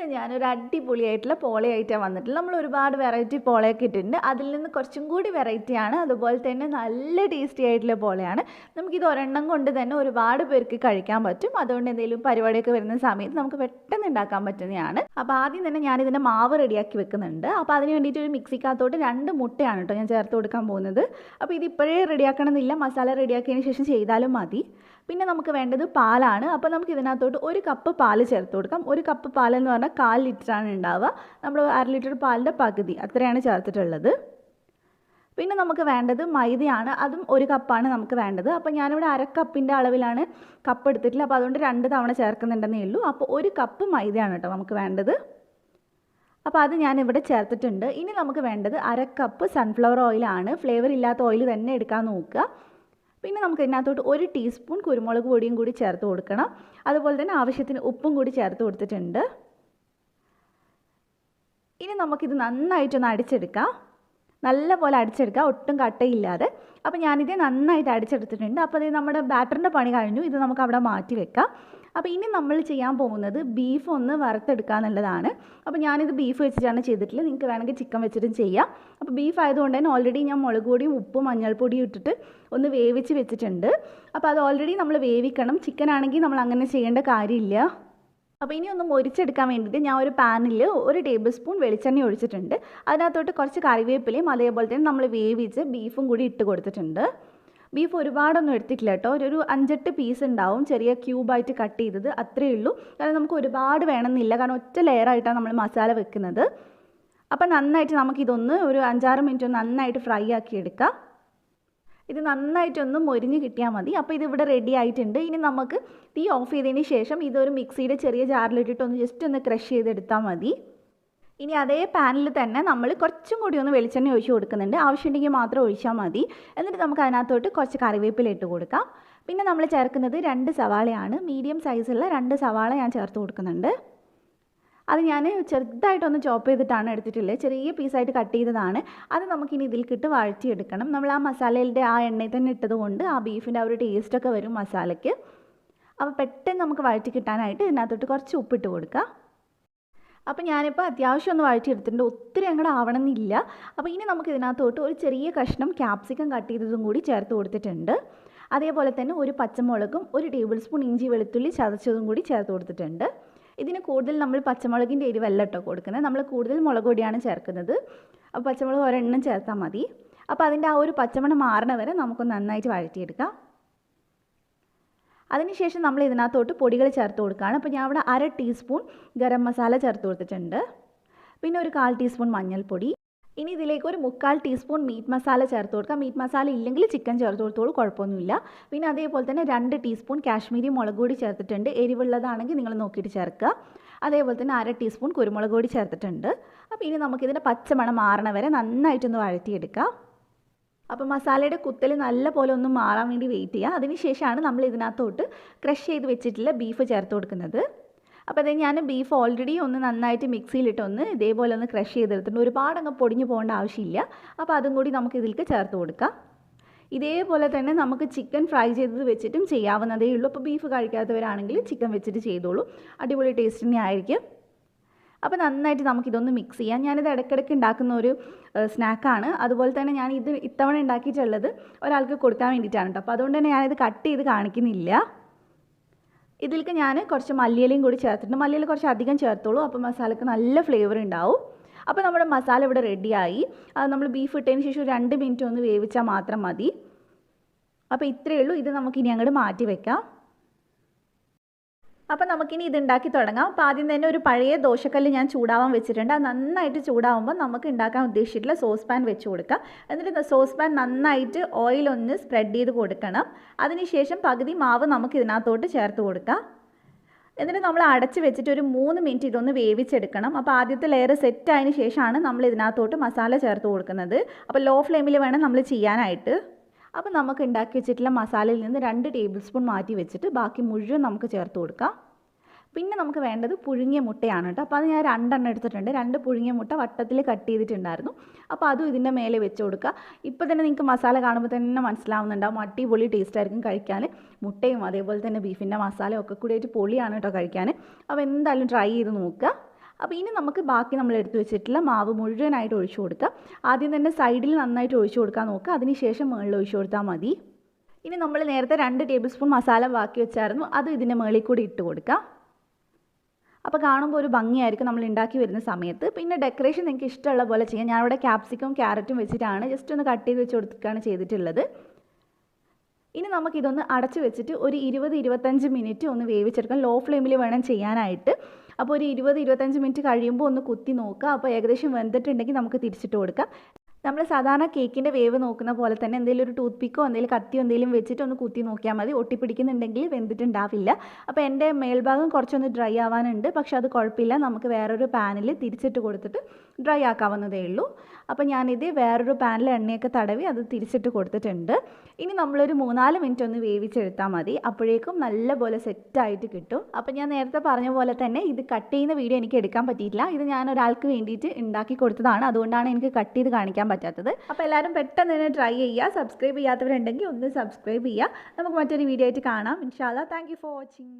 ഇന്ന് ഞാനൊരു അടിപൊളിയായിട്ടുള്ള പോളയായിട്ടാണ് വന്നിട്ടുള്ളത്. നമ്മൾ ഒരുപാട് വെറൈറ്റി പോളയൊക്കെ ഇട്ടിട്ടുണ്ട്. അതിൽ നിന്ന് കുറച്ചും കൂടി വെറൈറ്റിയാണ്, അതുപോലെ തന്നെ നല്ല ടേസ്റ്റി ആയിട്ടുള്ള പോളയാണ്. നമുക്കിത് ഒരെണ്ണം കൊണ്ട് തന്നെ ഒരുപാട് പേർക്ക് കഴിക്കാൻ പറ്റും. അതുകൊണ്ട് എന്തെങ്കിലും പരിപാടിയൊക്കെ വരുന്ന സമയത്ത് നമുക്ക് പെട്ടെന്ന് ഉണ്ടാക്കാൻ പറ്റുന്നതാണ്. അപ്പോൾ ആദ്യം തന്നെ ഞാനിതിൻ്റെ മാവ് റെഡിയാക്കി വെക്കുന്നുണ്ട്. അപ്പോൾ അതിന് വേണ്ടിയിട്ട് ഒരു മിക്സിക്കകത്തോട്ട് 2 മുട്ടയാണ് കേട്ടോ ഞാൻ ചേർത്ത് കൊടുക്കാൻ പോകുന്നത്. അപ്പോൾ ഇത് ഇപ്പോഴേ റെഡിയാക്കണമെന്നില്ല, മസാല റെഡിയാക്കിയതിന് ശേഷം ചെയ്താലും മതി. പിന്നെ നമുക്ക് വേണ്ടത് പാലാണ്. അപ്പോൾ നമുക്ക് ഇതിനകത്തോട്ട് 1 കപ്പ് പാൽ ചേർത്ത് കൊടുക്കാം. 1 കപ്പ് പാലെന്ന് പറഞ്ഞാൽ 1/4 ലിറ്ററാണ് ഉണ്ടാവുക. നമ്മൾ 1/2 ലിറ്റർ പാലിൻ്റെ പകുതി അത്രയാണ് ചേർത്തിട്ടുള്ളത്. പിന്നെ നമുക്ക് വേണ്ടത് മൈദയാണ്. അതും 1 കപ്പാണ് നമുക്ക് വേണ്ടത്. അപ്പോൾ ഞാനിവിടെ 1/2 കപ്പിൻ്റെ അളവിലാണ് കപ്പ് എടുത്തിട്ടില്ല. അപ്പോൾ അതുകൊണ്ട് 2 തവണ ചേർക്കുന്നുണ്ടെന്നേ ഉള്ളൂ. അപ്പോൾ 1 കപ്പ് മൈദയാണ് കേട്ടോ നമുക്ക് വേണ്ടത്. അപ്പോൾ അത് ഞാനിവിടെ ചേർത്തിട്ടുണ്ട്. ഇനി നമുക്ക് വേണ്ടത് 1/2 കപ്പ് സൺഫ്ലവർ ഓയിലാണ്. ഫ്ലേവർ ഇല്ലാത്ത ഓയിൽ തന്നെ എടുക്കാൻ നോക്കുക. പിന്നെ നമുക്ക് ഇതിനകത്തോട്ട് 1 ടീസ്പൂൺ കുരുമുളക് പൊടിയും കൂടി ചേർത്ത് കൊടുക്കണം. അതുപോലെ തന്നെ ആവശ്യത്തിന് ഉപ്പും കൂടി ചേർത്ത് കൊടുത്തിട്ടുണ്ട്. ഇനി നമുക്കിത് നന്നായിട്ടൊന്ന് അടിച്ചെടുക്കാം. നല്ലപോലെ അടിച്ചെടുക്കുക, ഒട്ടും കട്ടയില്ലാതെ. അപ്പോൾ ഞാനിത് നന്നായിട്ട് അടിച്ചെടുത്തിട്ടുണ്ട്. അപ്പോൾ ഇത് നമ്മുടെ ബാറ്ററിൻ്റെ പണി കഴിഞ്ഞു. ഇത് നമുക്ക് അവിടെ മാറ്റി വെക്കാം. അപ്പോൾ ഇനി നമ്മൾ ചെയ്യാൻ പോകുന്നത് ബീഫ് ഒന്ന് വറുത്തെടുക്കുക എന്നുള്ളതാണ്. അപ്പോൾ ഞാനിത് ബീഫ് വെച്ചിട്ടാണ് ചെയ്തിട്ടുള്ളത്. നിങ്ങൾക്ക് വേണമെങ്കിൽ ചിക്കൻ വെച്ചിട്ടും ചെയ്യാം. അപ്പോൾ ബീഫ് ആയതുകൊണ്ട് തന്നെ ഓൾറെഡി ഞാൻ മുളക് പൊടിയും ഉപ്പും മഞ്ഞൾപ്പൊടിയും ഇട്ടിട്ട് ഒന്ന് വേവിച്ച് വെച്ചിട്ടുണ്ട്. അപ്പോൾ അത് ഓൾറെഡി നമ്മൾ വേവിക്കണം. ചിക്കൻ ആണെങ്കിൽ നമ്മൾ അങ്ങനെ ചെയ്യേണ്ട കാര്യമില്ല. അപ്പോൾ ഇനി ഒന്ന് മൊരിച്ചെടുക്കാൻ വേണ്ടിയിട്ട് ഞാൻ ഒരു പാനിൽ 1 ടേബിൾ സ്പൂൺ വെളിച്ചെണ്ണ ഒഴിച്ചിട്ടുണ്ട്. അതിനകത്തോട്ട് കുറച്ച് കറിവേപ്പിലയും അതേപോലെ തന്നെ നമ്മൾ വേവിച്ച് ബീഫും കൂടി ഇട്ട് കൊടുത്തിട്ടുണ്ട്. ബീഫ് ഒരുപാടൊന്നും എടുത്തിട്ടില്ല കേട്ടോ. ഒരു 5-8 പീസ് ഉണ്ടാവും, ചെറിയ ക്യൂബായിട്ട് കട്ട് ചെയ്തത്, അത്രയേ ഉള്ളൂ. കാരണം നമുക്ക് ഒരുപാട് വേണമെന്നില്ല, കാരണം ഒറ്റ ലെയറായിട്ടാണ് നമ്മൾ മസാല വെക്കുന്നത്. അപ്പോൾ നന്നായിട്ട് നമുക്കിതൊന്ന് ഒരു 5-6 മിനിറ്റ് നന്നായിട്ട് ഫ്രൈ ആക്കി എടുക്കാം. ഇത് നന്നായിട്ടൊന്ന് മൊരിഞ്ഞ് കിട്ടിയാൽ മതി. അപ്പോൾ ഇതിവിടെ റെഡി ആയിട്ടുണ്ട്. ഇനി നമുക്ക് തീ ഓഫ് ചെയ്തതിന് ശേഷം ഇതൊരു മിക്സിയുടെ ചെറിയ ജാറിലിട്ടിട്ട് ജസ്റ്റ് ഒന്ന് ക്രഷ് ചെയ്തെടുത്താൽ മതി. ഇനി അതേ പാനിൽ തന്നെ നമ്മൾ കുറച്ചും കൂടി ഒന്ന് വെളിച്ചെണ്ണ ഒഴിച്ച് കൊടുക്കുന്നുണ്ട്. ആവശ്യമുണ്ടെങ്കിൽ മാത്രം ഒഴിച്ചാൽ മതി. എന്നിട്ട് നമുക്ക് അതിനകത്തോട്ട് കുറച്ച് കറിവേപ്പില ഇട്ട് കൊടുക്കാം. പിന്നെ നമ്മൾ ചേർക്കുന്നത് 2 സവാളയാണ്. മീഡിയം സൈസുള്ള 2 സവാള ഞാൻ ചേർത്ത് കൊടുക്കുന്നുണ്ട്. അത് ഞാൻ ചെറുതായിട്ടൊന്ന് ചോപ്പ് ചെയ്തിട്ടാണ് എടുത്തിട്ടുള്ളത്, ചെറിയ പീസായിട്ട് കട്ട് ചെയ്തതാണ്. അത് നമുക്കിനി ഇതിൽക്കിട്ട് വഴറ്റിയെടുക്കണം. നമ്മൾ ആ മസാലയുടെ ആ എണ്ണയിൽ തന്നെ ഇട്ടത് കൊണ്ട് ആ ബീഫിൻ്റെ ആ ഒരു ടേസ്റ്റൊക്കെ വരും മസാലയ്ക്ക്. അപ്പോൾ പെട്ടെന്ന് നമുക്ക് വഴറ്റി കിട്ടാനായിട്ട് ഇതിനകത്തോട്ട് കുറച്ച് ഉപ്പിട്ട് കൊടുക്കുക. അപ്പോൾ ഞാനിപ്പോൾ അത്യാവശ്യം ഒന്ന് വഴറ്റിയെടുത്തിട്ടുണ്ട്, ഒത്തിരി അങ്ങോട്ട് ആവണമെന്നില്ല. അപ്പോൾ ഇനി നമുക്ക് ഇതിനകത്തോട്ട് ഒരു ചെറിയ കഷ്ണം ക്യാപ്സിക്കം കട്ട് ചെയ്തതും കൂടി ചേർത്ത് കൊടുത്തിട്ടുണ്ട്. അതേപോലെ തന്നെ 1 പച്ചമുളകും 1 ടേബിൾ സ്പൂൺ ഇഞ്ചി വെളുത്തുള്ളി ചതച്ചതും കൂടി ചേർത്ത് കൊടുത്തിട്ടുണ്ട്. ഇതിന് കൂടുതൽ നമ്മൾ പച്ചമുളകിൻ്റെ എരിവല്ല കേട്ടോ കൊടുക്കുന്നത്, നമ്മൾ കൂടുതൽ മുളക് പൊടിയാണ് ചേർക്കുന്നത്. അപ്പോൾ പച്ചമുളക് ഒരെണ്ണം ചേർത്താൽ മതി. അപ്പോൾ അതിൻ്റെ ആ ഒരു പച്ചമണം മാറണ വരെ നമുക്കൊന്ന് നന്നായിട്ട് വഴറ്റിയെടുക്കാം. അതിനുശേഷം നമ്മൾ ഇതിനകത്തോട്ട് പൊടികൾ ചേർത്ത് കൊടുക്കുകയാണ്. അപ്പോൾ ഞാൻ ഇവിടെ 1/2 ടീസ്പൂൺ ഗരം മസാല ചേർത്ത് കൊടുത്തിട്ടുണ്ട്. പിന്നെ ഒരു 1/4 ടീസ്പൂൺ മഞ്ഞൾപ്പൊടി. ഇനി ഇതിലേക്ക് ഒരു 3/4 ടീസ്പൂൺ മീറ്റ് മസാല ചേർത്ത് കൊടുക്കാം. മീറ്റ് മസാല ഇല്ലെങ്കിൽ ചിക്കൻ ചേർത്ത് കൊടുത്തോളൂ, കുഴപ്പമൊന്നുമില്ല. പിന്നെ അതേപോലെ തന്നെ 2 ടീസ്പൂൺ കാശ്മീരി മുളക് പൊടി ചേർത്തിട്ടുണ്ട്. എരിവുള്ളതാണെങ്കിൽ നിങ്ങൾ നോക്കിയിട്ട് ചേർക്കുക. അതേപോലെ തന്നെ 1/2 ടീസ്പൂൺ കുരുമുളക് പൊടി ചേർത്തിട്ടുണ്ട്. അപ്പോൾ ഇനി നമുക്കിതിൻ്റെ പച്ചമണം മാറണ വരെ നന്നായിട്ടൊന്ന് വഴറ്റിയെടുക്കാം. അപ്പോൾ മസാലയുടെ കുത്തൽ നല്ല പോലെ ഒന്ന് മാറാൻ വേണ്ടി വെയിറ്റ് ചെയ്യുക. അതിനുശേഷമാണ് നമ്മൾ ഇതിനകത്തോട്ട് ക്രഷ് ചെയ്ത് വെച്ചിട്ടുള്ള ബീഫ് ചേർത്ത് കൊടുക്കുന്നത്. അപ്പോൾ അത് ഞാൻ ബീഫ് ഓൾറെഡി ഒന്ന് നന്നായിട്ട് മിക്സിയിലിട്ടൊന്ന് ഇതേപോലെ ഒന്ന് ക്രഷ് ചെയ്തെടുത്തിട്ടുണ്ട്. ഒരുപാട് അങ്ങ് പൊടിഞ്ഞു പോകേണ്ട ആവശ്യമില്ല. അപ്പോൾ അതും കൂടി നമുക്ക് ഇതിലേക്ക് ചേർത്ത് കൊടുക്കാം. ഇതേപോലെ തന്നെ നമുക്ക് ചിക്കൻ ഫ്രൈ ചെയ്തത് വെച്ചിട്ടും ചെയ്യാവുന്നതേ ഉള്ളൂ. അപ്പോൾ ബീഫ് കഴിക്കാത്തവരാണെങ്കിൽ ചിക്കൻ വെച്ചിട്ട് ചെയ്തോളൂ, അടിപൊളി ടേസ്റ്റ് തന്നെ ആയിരിക്കും. അപ്പോൾ നന്നായിട്ട് നമുക്കിതൊന്ന് മിക്സ് ചെയ്യാം. ഞാനിത് ഇടയ്ക്കിടയ്ക്ക് ഉണ്ടാക്കുന്ന ഒരു സ്നാക്കാണ്. അതുപോലെ തന്നെ ഞാൻ ഇത് ഇത്തവണ ഉണ്ടാക്കിയിട്ടുള്ളത് ഒരാൾക്ക് കൊടുക്കാൻ വേണ്ടിയിട്ടാണ് കേട്ടോ. അപ്പോൾ അതുകൊണ്ട് തന്നെ ഞാനിത് കട്ട് ചെയ്ത് കാണിക്കുന്നില്ല. ഇതിലേക്ക് ഞാൻ കുറച്ച് മല്ലിയിലയും കൂടി ചേർത്തിട്ടുണ്ട്. മല്ലിയില കുറച്ച് അധികം ചേർത്തോളൂ, അപ്പോൾ മസാലയ്ക്ക് നല്ല ഫ്ലേവർ ഉണ്ടാവും. അപ്പോൾ നമ്മുടെ മസാല ഇവിടെ റെഡിയായി. അത് നമ്മൾ ബീഫ് ഇട്ടതിന് ശേഷം 2 മിനിറ്റ് ഒന്ന് വേവിച്ചാൽ മാത്രം മതി. അപ്പോൾ ഇത്രയേ ഉള്ളൂ. ഇത് നമുക്കിനി അങ്ങോട്ട് മാറ്റി വെക്കാം. അപ്പോൾ നമുക്കിനി ഇത് ഉണ്ടാക്കി തുടങ്ങാം. അപ്പോൾ ആദ്യം തന്നെ ഒരു പഴയ ദോശക്കല്ല് ഞാൻ ചൂടാവാൻ വെച്ചിട്ടുണ്ട്. അത് നന്നായിട്ട് ചൂടാവുമ്പോൾ നമുക്ക് ഉണ്ടാക്കാൻ ഉദ്ദേശിച്ചിട്ടുള്ള സോസ് പാൻ വെച്ച് കൊടുക്കാം. എന്നിട്ട് സോസ് പാൻ നന്നായിട്ട് ഓയിലൊന്ന് സ്പ്രെഡ് ചെയ്ത് കൊടുക്കണം. അതിനുശേഷം പകുതി മാവ് നമുക്ക് ഇതിനകത്തോട്ട് ചേർത്ത് കൊടുക്കാം. എന്നിട്ട് നമ്മൾ അടച്ച് വെച്ചിട്ട് ഒരു 3 മിനിറ്റ് ഇതൊന്ന് വേവിച്ചെടുക്കണം. അപ്പോൾ ആദ്യത്തെ ലെയർ സെറ്റ് ആയതിനു ശേഷമാണ് നമ്മൾ ഇതിനകത്തോട്ട് മസാല ചേർത്ത് കൊടുക്കുന്നത്. അപ്പോൾ ലോ ഫ്ലെയിമിൽ വേണം നമ്മൾ ചെയ്യാനായിട്ട്. അപ്പോൾ നമുക്ക് ഉണ്ടാക്കി വെച്ചിട്ടുള്ള മസാലയിൽ നിന്ന് 2 ടേബിൾ സ്പൂൺ മാറ്റി വെച്ചിട്ട് ബാക്കി മുഴുവൻ നമുക്ക് ചേർത്ത് കൊടുക്കാം. പിന്നെ നമുക്ക് വേണ്ടത് പുഴുങ്ങിയ മുട്ടയാണ് കേട്ടോ. അപ്പോൾ അത് ഞാൻ 2 എണ്ണം എടുത്തിട്ടുണ്ട്. 2 പുഴുങ്ങിയ മുട്ട വട്ടത്തിൽ കട്ട് ചെയ്തിട്ടുണ്ടായിരുന്നു. അപ്പോൾ അതും ഇതിൻ്റെ മേലെ വെച്ച് കൊടുക്കുക. ഇപ്പോൾ തന്നെ നിങ്ങൾക്ക് മസാല കാണുമ്പോൾ തന്നെ മനസ്സിലാവുന്നുണ്ടാവും, അടിപൊളി ടേസ്റ്റ് ആയിരിക്കും കഴിക്കാൻ. മുട്ടയും അതേപോലെ തന്നെ ബീഫിൻ്റെ മസാലയും ഒക്കെ കൂടിയായിട്ട് പൊളിയാണ് കേട്ടോ കഴിക്കാൻ. അപ്പോൾ എന്തായാലും ട്രൈ ചെയ്ത് നോക്കുക. അപ്പോൾ ഇനി നമുക്ക് ബാക്കി നമ്മൾ എടുത്തു വെച്ചിട്ടുള്ള മാവ് മുഴുവനായിട്ട് ഒഴിച്ചു കൊടുക്കാം. ആദ്യം തന്നെ സൈഡിൽ നന്നായിട്ട് ഒഴിച്ചു കൊടുക്കാൻ നോക്കുക, അതിനുശേഷം മുകളിൽ ഒഴിച്ചു കൊടുത്താൽ മതി. ഇനി നമ്മൾ നേരത്തെ 2 ടേബിൾ സ്പൂൺ മസാല ബാക്കി വെച്ചായിരുന്നു, അതും ഇതിൻ്റെ മുകളിൽ കൂടി ഇട്ട് കൊടുക്കാം. അപ്പോൾ കാണുമ്പോൾ ഒരു ഭംഗിയായിരിക്കും നമ്മൾ ഉണ്ടാക്കി വരുന്ന സമയത്ത്. പിന്നെ ഡെക്കറേഷൻ നിങ്ങൾക്ക് ഇഷ്ടമുള്ള പോലെ ചെയ്യാം. ഞാനിവിടെ ക്യാപ്സിക്കും ക്യാരറ്റും വെച്ചിട്ടാണ് ജസ്റ്റ് ഒന്ന് കട്ട് ചെയ്ത് വെച്ച് കൊടുക്കുകയാണ് ചെയ്തിട്ടുള്ളത്. ഇനി നമുക്കിതൊന്ന് അടച്ച് വെച്ചിട്ട് ഒരു 20-25 മിനിറ്റ് ഒന്ന് വേവിച്ചെടുക്കാം. ലോ ഫ്ലെയിമിൽ വേണം ചെയ്യാനായിട്ട്. അപ്പോൾ ഒരു 20-25 മിനിറ്റ് കഴിയുമ്പോൾ ഒന്ന് കുത്തി നോക്കുക. അപ്പോൾ ഏകദേശം വെന്തിട്ടുണ്ടെങ്കിൽ നമുക്ക് തിരിച്ചിട്ട് കൊടുക്കാം. നമ്മൾ സാധാരണ കേക്കിൻ്റെ വേവ് നോക്കുന്ന പോലെ തന്നെ എന്തെങ്കിലും ഒരു ടൂത്ത് പിക്കോ എന്തെങ്കിലും കത്തിയോ എന്തെങ്കിലും വെച്ചിട്ട് ഒന്ന് കുത്തി നോക്കിയാൽ മതി. ഒട്ടിപ്പിടിക്കുന്നുണ്ടെങ്കിൽ വെന്തിട്ടുണ്ടാവില്ല. അപ്പോൾ എൻ്റെ മേൽഭാഗം കുറച്ചൊന്ന് ഡ്രൈ ആവാനുണ്ട്, പക്ഷെ അത് കുഴപ്പമില്ല. നമുക്ക് വേറൊരു പാനിൽ തിരിച്ചിട്ട് കൊടുത്തിട്ട് ഡ്രൈ ആക്കാവുന്നതേ ഉള്ളൂ. അപ്പോൾ ഞാനിത് വേറൊരു പാനിൽ എണ്ണയൊക്കെ തടവി അത് തിരിച്ചിട്ട് കൊടുത്തിട്ടുണ്ട്. ഇനി നമ്മളൊരു 3-4 മിനിറ്റ് ഒന്ന് വേവിച്ചെടുത്താൽ മതി. അപ്പോഴേക്കും നല്ലപോലെ സെറ്റായിട്ട് കിട്ടും. അപ്പോൾ ഞാൻ നേരത്തെ പറഞ്ഞ പോലെ തന്നെ ഇത് കട്ട് ചെയ്യുന്ന വീഡിയോ എനിക്ക് എടുക്കാൻ പറ്റിയിട്ടില്ല. ഇത് ഞാൻ ഒരാൾക്ക് വേണ്ടിയിട്ട് ഉണ്ടാക്കി കൊടുത്തതാണ്, അതുകൊണ്ടാണ് എനിക്ക് കട്ട് ചെയ്ത് കാണിക്കാൻ പറ്റാത്തത്. അപ്പോൾ എല്ലാവരും പെട്ടെന്ന് തന്നെ ട്രൈ ചെയ്യുക. സബ്സ്ക്രൈബ് ചെയ്യാത്തവരുണ്ടെങ്കിൽ ഒന്ന് സബ്സ്ക്രൈബ് ചെയ്യുക. നമുക്ക് മറ്റൊരു വീഡിയോ ആയിട്ട് കാണാം ഇൻഷാ അല്ലാഹ്. Thank you for watching.